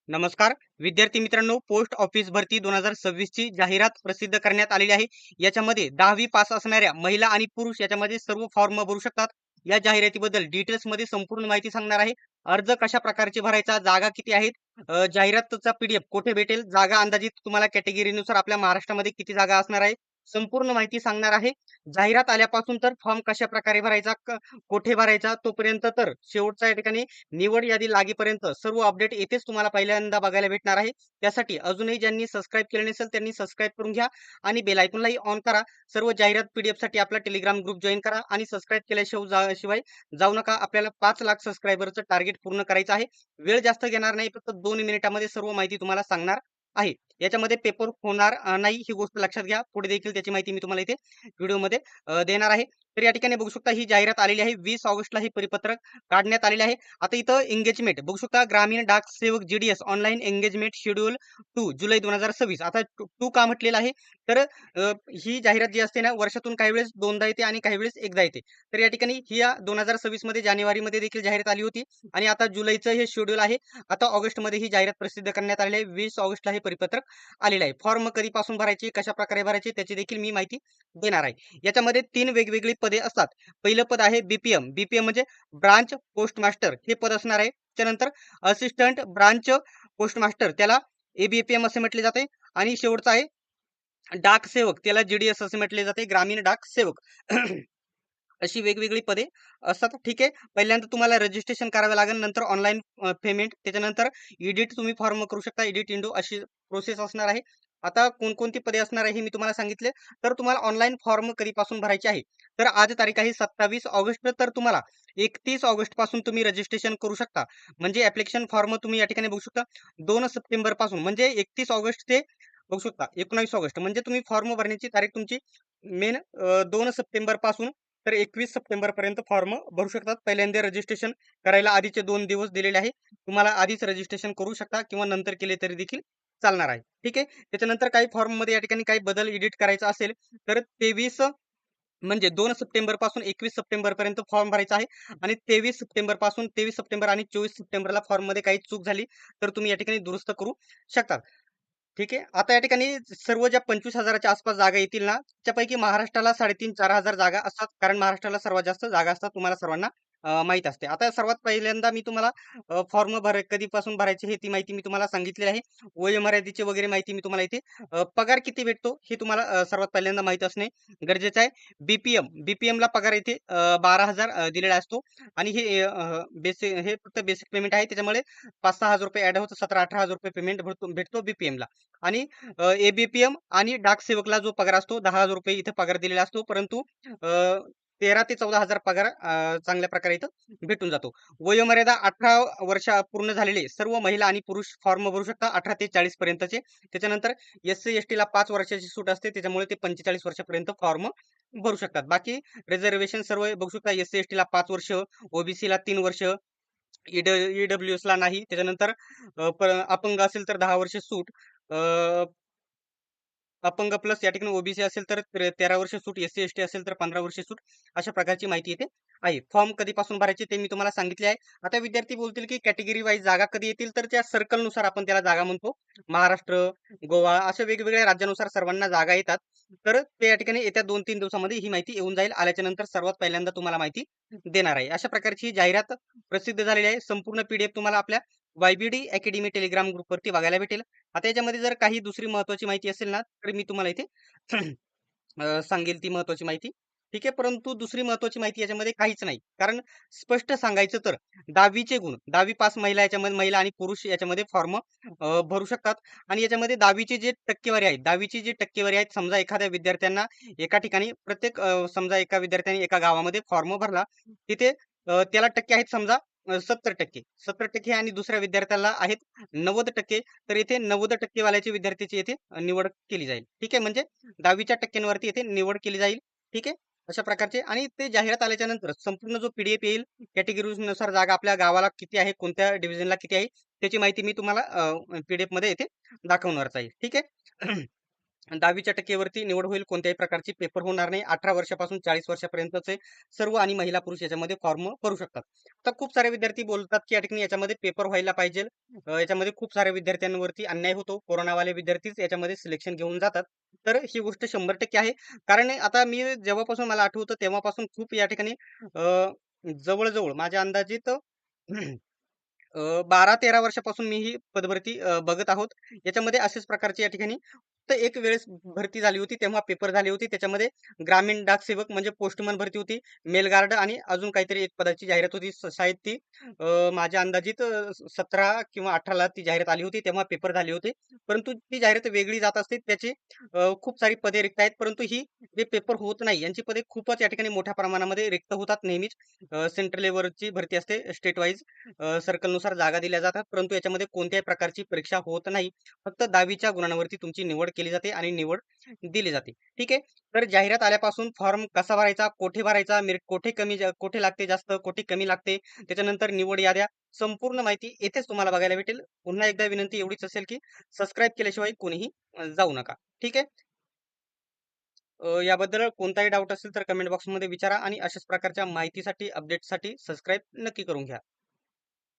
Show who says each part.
Speaker 1: नमस्कार विद्यार्थी मित्रांनो, पोस्ट ऑफिस भरती 2026 ची जाहिरात प्रसिद्ध करण्यात आलेली आहे. याच्यामध्ये 10वी पास असणाऱ्या महिला आणि पुरुष याच्यामध्ये सर्व फॉर्म भरू शकतात. या जाहिरातीबद्दल डिटेल्स मध्ये संपूर्ण माहिती सांगणार आहे. अर्ज कशा प्रकारचे भरायचा, जागा किती आहेत, जाहिरातचा पीडीएफ कुठे भेटेल, जागा अंदाजित तुम्हाला कॅटेगरीनुसार आपल्या महाराष्ट्रामध्ये किती जागा असणार आहे, संपूर्ण माहिती सांगणार आहे. जाहिरात आल्यापासून तर फॉर्म कशा प्रकारे भरायचा, कोठे भरायचा, तोपर्यंत तर शेवटच्या या ठिकाणी निवड यादी लागेपर्यंत सर्व अपडेट येथेच तुम्हाला पहिल्यांदा बघायला भेटणार आहे. त्यासाठी अजूनही ज्यांनी सबस्क्राईब केले नसेल त्यांनी सबस्क्राईब करून घ्या आणि बेल आयकॉनलाही ऑन करा. सर्व जाहिरात पीडीएफ साठी आपला टेलिग्राम ग्रुप जॉईन करा आणि सबस्क्राईब केल्याशिवाय जाऊ नका. आपल्याला 5 लाख सबस्क्रायबरचं टार्गेट पूर्ण करायचं आहे. वेळ जास्त घेणार नाही, फक्त 2 मिनिटामध्ये सर्व माहिती तुम्हाला सांगणार आहे. याच्यामध्ये पेपर होणार नाही ही गोष्ट लक्षात घ्या. पुढे देखील त्याची माहिती मी तुम्हाला इथे व्हिडिओमध्ये देणार आहे. तर या ठिकाणी बघू शकता ही जाहिरात आलेली आहे. 20 ऑगस्टला हे परिपत्रक काढण्यात आलेले आहे. आता इथं एंगेजमेंट बघू शकता, ग्रामीण डाक सेवक जीडीएस ऑनलाईन एंगेजमेंट शेड्यूल 2 जुलै 2026. आता 2 का म्हटलेलं आहे तर ही जाहिरात जी असते ना, वर्षातून काही वेळेस दोनदा येते आणि काही वेळेस एकदा येते. तर या ठिकाणी ही या 2026 मध्ये जानेवारीमध्ये देखील जाहिरात आली होती आणि आता जुलैचं हे शेड्यूल आहे. आता ऑगस्टमध्ये ही जाहिरात प्रसिद्ध करण्यात आलेली आहे. 20 ऑगस्टला हे परिपत्रक आलेलं आहे. फॉर्म कधीपासून भरायचे, कशा प्रकारे भरायचे त्याची देखील मी माहिती देणार आहे. याच्यामध्ये 3 वेगवेगळी पदे असतात. पहिलं पद आहे बीपीएम. बीपीएम म्हणजे ब्रांच पोस्ट मास्टर हे पद असणार आहे. त्यानंतर असिस्टंट ब्रांच पोस्ट मास्टर त्याला एबीपीएम असे म्हटले जाते. आणि शेवटचा आहे डाक सेवक, त्याला जीडीएस असे म्हटले जाते, ग्रामीण डाक सेवक. अशी वेगवेगळी पदे असतात. ठीक आहे. पहिल्यांदा तुम्हाला रजिस्ट्रेशन करावं लागेल, नंतर ऑनलाईन पेमेंट, त्याच्यानंतर एडिट तुम्ही फॉर्म करू शकता, एडिट इंडो अशी प्रोसेस असणार आहे. आता कोणकोणती पदे असणार आहे हे मी तुम्हाला सांगितले. तर तुम्हाला ऑनलाईन फॉर्म कधीपासून भरायचे आहे तर आज तारीख आहे 27 ऑगस्ट, तर तुम्हाला 31 ऑगस्ट पासून तुम्ही रजिस्ट्रेशन करू शकता. म्हणजे ऍप्लिकेशन फॉर्म तुम्ही या ठिकाणी बघू शकता 2 सप्टेंबर पासून, म्हणजे 31 ऑगस्ट ते बघू शकता 19 ऑगस्ट, म्हणजे तुम्ही फॉर्म भरण्याची तारीख तुमची मेन 2 सप्टेंबर पासून तर 21 सप्टेंबर पर्यंत फॉर्म भरू शकतात. पहिल्यांदा रजिस्ट्रेशन करायला आधीचे 2 दिवस दिलेले आहे. तुम्हाला आधीच रजिस्ट्रेशन करू शकता किंवा नंतर केले तरी देखील चालणार आहे. ठीक आहे. त्याच्यानंतर काही फॉर्म मध्ये या ठिकाणी काही बदल एडिट करायचा असेल तर 23 म्हणजे 2 सप्टेंबर पासून 21 सप्टेंबर पर्यंत फॉर्म भरायचा आहे. आणि 23 सप्टेंबर आणि 24 सप्टेंबरला फॉर्म मध्ये काही चूक झाली तर तुम्ही या ठिकाणी दुरुस्त करू शकता. ठीक आहे. आता या ठिकाणी सर्व ज्या 25,000च्या आसपास जागा येतील ना, त्यापैकी महाराष्ट्राला 3,500-4,000 जागा असतात. कारण महाराष्ट्राला सर्वात जास्त जागा असतात, तुम्हाला सर्वांना माहीत असते. आता सर्वात पहिल्यांदा मी तुम्हाला फॉर्म कधीपासून भरायचे हे ती माहिती मी तुम्हाला सांगितलेली आहे. वयोमर्यादेची वगैरे माहिती मी तुम्हाला इथे पगार किती भेटतो हे तुम्हाला सर्वात पहिल्यांदा माहीत असणे गरजेचं आहे. बीपीएमला पगार इथे 12,000 दिलेला असतो. आणि हे बेसिक, हे फक्त बेसिक पेमेंट आहे. त्याच्यामुळे 5-6 हजार रुपये ऍड होतं, 17-18 हजार रुपये पेमेंट भेटतो बीपीएमला. आणि एबीपीएम आणि डाक सेवकला जो पगार असतो 10,000 रुपये इथे पगार दिलेला असतो. परंतु 13 ते 14 हजार पगार चांगल्या प्रकारे इथं भेटून जातो. वयोमर्यादा 18 वर्ष पूर्ण झालेले सर्व महिला आणि पुरुष फॉर्म भरू शकता, 18 ते 40 पर्यंतचे. त्याच्यानंतर एससी एसटी ला 5 वर्षाची सूट असते, त्याच्यामुळे ते 45 वर्षापर्यंत फॉर्म भरू शकतात. बाकी रिझर्वेशन सर्व बघू शकता. एससी एसटी ला 5 वर्ष, ओबीसी ला 3 वर्ष, ईडब्ल्यूएस ला नाही. त्याच्यानंतर अपंग असेल तर 10 वर्ष सूट, अपंग प्लस या ठिकाणी ओबीसी असेल तर 13 वर्ष सूट, एससी एसटी असेल तर 15 वर्ष सूट. अशा प्रकारची माहिती येते आहे. फॉर्म कधीपासून भरायचे ते मी तुम्हाला सांगितले आहे. आता विद्यार्थी बोलतील की कॅटेगरी वाईज जागा कधी येतील, तर त्या सर्कल नुसार आपण त्याला जागा म्हणतो. महाराष्ट्र, गोवा अशा वेगवेगळ्या राज्यानुसार सर्वांना जागा येतात. तर ते या ठिकाणी येत्या 2-3 दिवसामध्ये ही माहिती येऊन जाईल. आल्याच्या नंतर सर्वात पहिल्यांदा तुम्हाला माहिती देणार आहे. अशा प्रकारची ही जाहिरात प्रसिद्ध झालेली आहे. संपूर्ण पीडीएफ तुम्हाला आपल्या वायबीडी अकॅडमी टेलिग्राम ग्रुपवरती बघायला भेटेल. आता याच्यामध्ये जर काही दुसरी महत्वाची माहिती असेल ना, तर मी तुम्हाला इथे सांगेल ती महत्वाची माहिती. ठीक आहे. परंतु दुसरी महत्वाची माहिती याच्यामध्ये काहीच नाही. कारण स्पष्ट सांगायचं तर 10वीचे गुण, 10वी पास महिला याच्यामध्ये, महिला आणि पुरुष याच्यामध्ये फॉर्म भरू शकतात. आणि याच्यामध्ये 10वीची जी टक्केवारी आहे, 10वीची जी टक्केवारी आहे, समजा एखाद्या विद्यार्थ्यांना एका ठिकाणी प्रत्येक समजा एका विद्यार्थ्याने एका गावामध्ये फॉर्म भरला, तिथे त्याला टक्के आहेत समजा 70%. 70% आणि दुसऱ्या विद्यार्थ्याला आहेत 90%. तर येथे 90% वाल्याच्या विद्यार्थ्याची येथे निवड केली जाईल. ठीक आहे. म्हणजे 10वीच्या टक्क्यांवरती येथे निवड केली जाईल. ठीक आहे. अशा प्रकारचे. आणि ते जाहिरात आल्याच्या नंतर संपूर्ण जो पीडीएफ येईल, कॅटेगरीनुसार जागा आपल्या गावाला किती आहे, कोणत्या डिव्हिजनला किती आहे, त्याची माहिती मी तुम्हाला पीडीएफ मध्ये येथे दाखवणारच आहे. ठीक आहे. 10वीच्या टक्केवरती निवड होईल. कोणत्याही प्रकारची पेपर होणार नाही. 18 वर्षापासून 40 वर्षापर्यंतचे सर्व आणि महिला, पुरुष याच्यामध्ये फॉर्म भरू शकतात. तर खूप सारे विद्यार्थी बोलतात, की या ठिकाणी याच्यामध्ये पेपर व्हायला पाहिजे. याच्यामध्ये खूप साऱ्या विद्यार्थ्यांवरती अन्याय होतो. कोरोनावाले विद्यार्थीच याच्यामध्ये सिलेक्शन घेऊन जातात. तर ही गोष्ट 100% आहे. कारण आता मी जेव्हापासून मला आठवतं तेव्हापासून खूप या ठिकाणी जवळ-जवळ माझ्या अंदाजित 12-13 वर्षापासून मी ही पदभरती बघत आहोत. याच्यामध्ये अशाच प्रकारची या ठिकाणी फक्त एक वेळेस भरती झाली होती. तेव्हा पेपर झाली होती. त्याच्यामध्ये ग्रामीण डाकसेवक म्हणजे पोस्टमन भरती होती. मेल गार्ड आणि अजून काहीतरी एक पदाची जाहिरात होती. शाळेत ती माझ्या अंदाजित 17 किंवा 18 ला ती जाहिरात आली होती. तेव्हा पेपर झाले होते. परंतु ती जाहिरात वेगळी जात असते. त्याची खूप सारी पदे रिक्त आहेत. परंतु ही जे पेपर होत नाही यांची पदे खूपच या ठिकाणी मोठ्या प्रमाणामध्ये रिक्त होतात नेहमीच. सेंट्रल लेव्हलची भरती असते स्टेट वाईज सर्कलनुसार जागा दिल्या जातात. परंतु याच्यामध्ये कोणत्याही प्रकारची परीक्षा होत नाही. फक्त 10वीच्या गुणांवरती तुमची निवड केली जाते आणि निवड दिली जाते. ठीक आहे. तर जाहिरात आल्यापासून फॉर्म कसा भरायचा, कोठे भरायचा, मेरिट कोठे लागते जास्त, कोठे कमी लागते, त्याच्यानंतर निवड याद्या, संपूर्ण माहिती येथेच तुम्हाला बघायला भेटेल. पुन्हा एकदा विनंती एवढीच असेल, की सबस्क्राईब केल्याशिवाय कोणीही जाऊ नका. ठीक आहे. याबद्दल कोणताही डाऊट असेल तर कमेंट बॉक्समध्ये विचारा आणि अशाच प्रकारच्या माहितीसाठी, अपडेटसाठी सबस्क्राईब नक्की करून घ्या.